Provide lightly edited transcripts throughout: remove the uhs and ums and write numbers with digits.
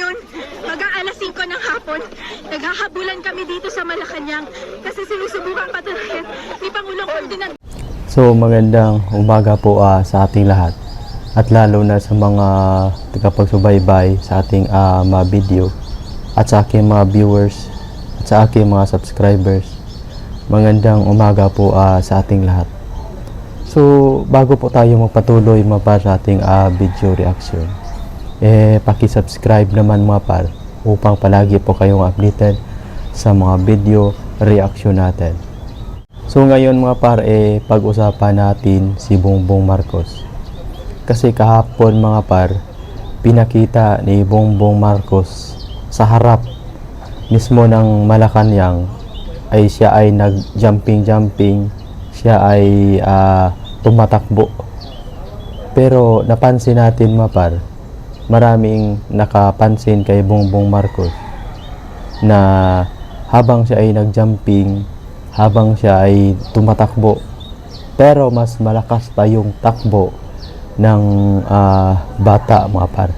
Ngayon, mag-aalas 5 ng hapon, naghahabulan kami dito sa Malacanang kasi sinusubukan patuloyin ni Pangulong Ferdinand. So magandang umaga po sa ating lahat at lalo na sa mga tagapagsubaybay sa ating mga video at sa aking mga viewers at sa aking mga subscribers. Magandang umaga po sa ating lahat. So bago po tayo magpatuloy sa ating video reaction, paki-subscribe naman mga par upang palagi po kayong updated sa mga video reaction natin. So ngayon mga par, pag-usapan natin si Bongbong Marcos. Kasi kahapon mga par, pinakita ni Bongbong Marcos sa harap mismo ng Malacanang ay siya ay nag-jumping, siya ay tumatakbo. Pero napansin natin mga par, maraming nakapansin kay Bongbong Marcos na habang siya ay nag-jumping, habang siya ay tumatakbo, pero mas malakas pa yung takbo ng bata mga par.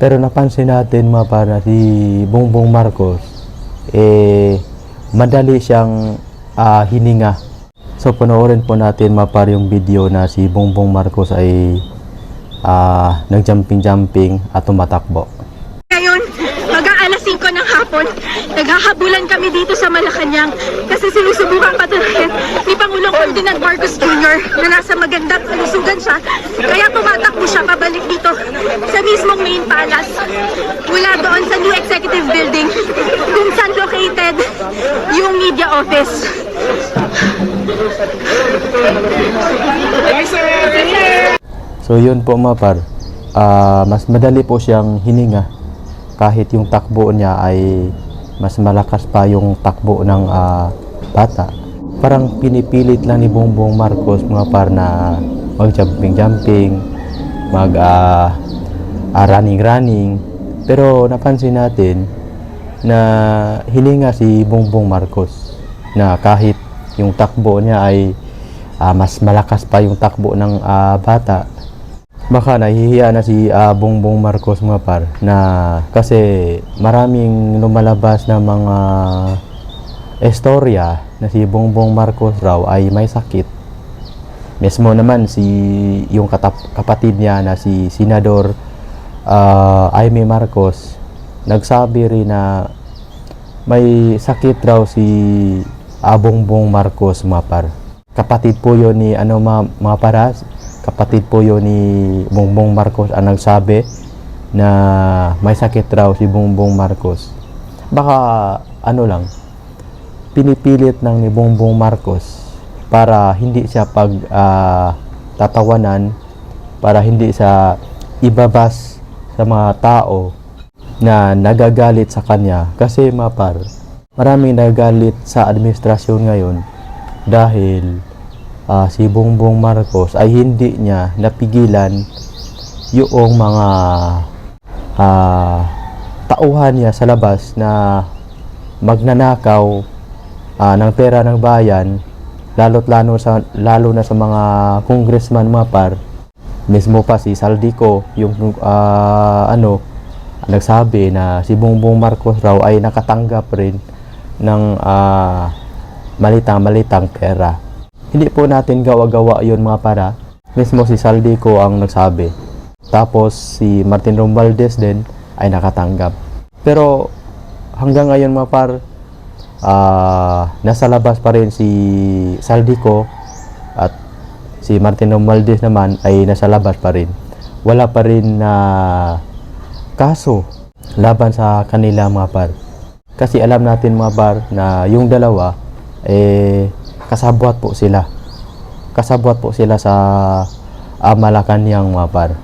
Pero napansin natin mga par na si Bongbong Marcos madali siyang hininga. So panoorin po natin mga par yung video na si Bongbong Marcos ay nag-jumping at tumatakbo. Ngayon, mag-aalas 5 ng hapon, naghahabulan kami dito sa Malacanang kasi sinusubukan patuloyin ni Pangulong Ferdinand Marcos Jr. na nasa magandang kalusugan siya. Kaya tumatakbo siya pabalik dito sa mismong main palace mula doon sa new executive building kung saan located yung media office. So yun po mga par, mas madali po siyang hininga kahit yung takbo niya ay mas malakas pa yung takbo ng bata. Parang pinipilit lang ni Bongbong Marcos mga par na mag-jumping, running. Pero napansin natin na hininga si Bongbong Marcos na kahit yung takbo niya ay mas malakas pa yung takbo ng bata. Baka nahihiya na si Bongbong Marcos mga par na kasi maraming lumalabas na mga istorya na si Bongbong Marcos raw ay may sakit. Mismo naman si yung kapatid niya na si Senador Amy Marcos nagsabi rin na may sakit raw si Bongbong Marcos mga par. Kapatid po yun ni mga paras. Kapatid po yun ni Bongbong Marcos ang nagsabi na may sakit raw si Bongbong Marcos. Baka pinipilit ng ni Bongbong Marcos para hindi siya tatawanan, para hindi siya ibabas sa mga tao na nagagalit sa kanya. Kasi mga par, maraming nagagalit sa administrasyon ngayon dahil si Bongbong Marcos ay hindi niya napigilan yung mga tauhan niya sa labas na magnanakaw ng pera ng bayan, lalo na sa mga congressman mga par. Mismo pa si Saldico yung nagsabi na si Bongbong Marcos raw ay nakatanggap rin ng malitang pera. Hindi po natin gawa-gawa yun mga para. Mismo si Saldico ang nagsabi. Tapos si Martin Romualdez din ay nakatanggap. Pero hanggang ngayon mga par, nasa labas pa rin si Saldico at si Martin Romualdez naman ay nasa labas pa rin. Wala pa rin na kaso laban sa kanila mga par. Kasi alam natin mga par na yung dalawa kasabwat po sila sa Malacanang mga par.